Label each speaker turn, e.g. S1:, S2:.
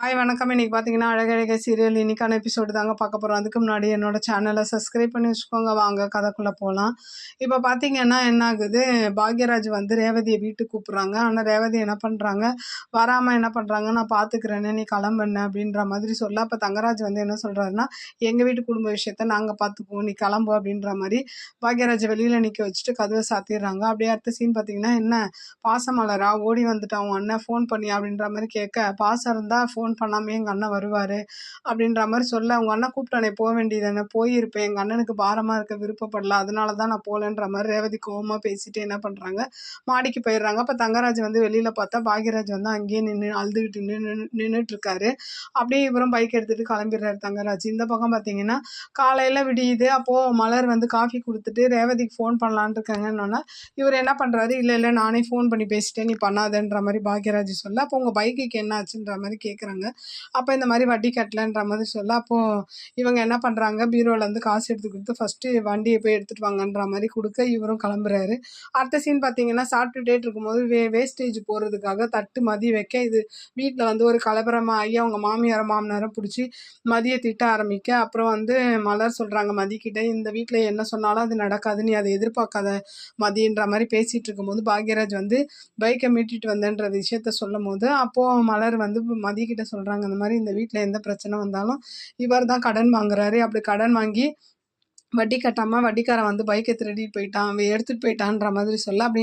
S1: Hi வணக்கம். இன்னைக்கு பார்த்தீங்கன்னா, அழகழகை சீரியல் இன்னைக்கான எபிசோடு தாங்க பார்க்க போகிறோம். அதுக்கு முன்னாடி என்னோட சேனலை சப்ஸ்கிரைப் பண்ணி வச்சுக்கோங்க. வாங்க கதைக்குள்ளே போகலாம். இப்போ பார்த்தீங்கன்னா என்ன ஆகுது, பாக்யராஜ் வந்து ரேவதியை வீட்டுக்கு கூப்பிட்றாங்க. ஆனால் ரேவதி என்ன பண்ணுறாங்க, வராமல் என்ன பண்ணுறாங்க, நான் பார்த்துக்கிறேன்னு நீ கிளம்புன அப்படின்ற மாதிரி சொல்ல, அப்போ தங்கராஜ் வந்து என்ன சொல்கிறாருன்னா, எங்கள் வீட்டு குடும்ப விஷயத்த நாங்கள் பார்த்துக்குவோம், நீ கிளம்பு அப்படின்ற மாதிரி பாக்யராஜ் வெளியில் நிற்க வச்சுட்டு கதவை சாத்திடுறாங்க. அப்படியே அடுத்த சீன் பார்த்தீங்கன்னா, என்ன பாசமலரா ஓடி வந்துட்டான் உன் அண்ணன் ஃபோன் பண்ணி அப்படின்ற மாதிரி கேட்க, பாசம் இருந்தால் ஃபோன் பண்ணாமே எங்கள் அண்ணன் வருவார் அப்படின்ற மாதிரி சொல்ல, அவங்க அண்ணன் கூப்பிட்டானே போக வேண்டியதானே, போயிருப்பேன், எங்கள் அண்ணனுக்கு பாரமாக இருக்க விருப்பப்படல, அதனால தான் நான் போகலன்ற மாதிரி ரேவதி கோவமாக பேசிட்டு என்ன பண்ணுறாங்க, மாடிக்கு போயிடுறாங்க. அப்போ தங்கராஜ் வந்து வெளியில் பார்த்தா பாக்யராஜ் வந்து அங்கேயே அழுதுகிட்டு நின்றுட்டு இருக்காரு. அப்படியே இவரும் பைக் எடுத்துகிட்டு கிளம்பிடுறாரு தங்கராஜ். இந்த பக்கம் பார்த்தீங்கன்னா காலையில் விடியுது. அப்போது மலர் வந்து காஃபி கொடுத்துட்டு ரேவதிக்கு ஃபோன் பண்ணலான் இருக்காங்கன்னொன்னா, இவர் என்ன பண்ணுறாரு, இல்லை நானே ஃபோன் பண்ணி பேசிட்டேன், நீ பண்ணாதன்ற மாதிரி பாக்யராஜ் சொல்ல, அப்போ உங்கள் பைக்குக்கு என்ன ஆச்சுன்ற மாதிரி கேட்குறாங்க. அப்போ இந்த மாதிரி வட்டி கட்டலன்ற மாதிரி சொல்ல, அப்போது இவங்க என்ன பண்ணுறாங்க, பீரோலேருந்து காசு எடுத்து கொடுத்து ஃபஸ்ட்டு வண்டியை போய் எடுத்துகிட்டு வாங்கன்ற மாதிரி கொடுக்க இவரும் கிளம்புறாரு. அடுத்த சீன் பார்த்தீங்கன்னா, சாப்பிட்டுட்டே இருக்கும்போது வேஸ்டேஜ் போடுறதுக்காக தட்டு மதி வைக்க, இது வீட்டில் வந்து ஒரு கலவரமாக ஆகி அவங்க மாமியாரை மாமனாரும் பிடிச்சி மதியை திட்ட ஆரம்பிக்க, அப்புறம் வந்து மலர் சொல்கிறாங்க மதிக்கிட்ட, இந்த வீட்டில் என்ன சொன்னாலும் அது நடக்காது, நீ அதை எதிர்பார்க்காத மதின்ற மாதிரி பேசிகிட்டு இருக்கும்போது பாக்யராஜ் வந்து பைக்கை மீட்டிட்டு வந்தேன்ற விஷயத்த சொல்லும் போது, அப்போது மலர் வந்து மதிக்கிட்ட சொல்கிறாங்க, இந்த மாதிரி இந்த வீட்டில் எந்த பிரச்சனை வந்தாலும் இவர் தான் கடன் வாங்குறாரு, அப்படி கடன் வாங்கி வட்டி கட்டாமல் வட்டிக்காரன் வந்து பைக்கை திருடிட்டு போயிட்டான், அவன் எடுத்துகிட்டு போயிட்டான்ற மாதிரி சொல்ல, அப்படி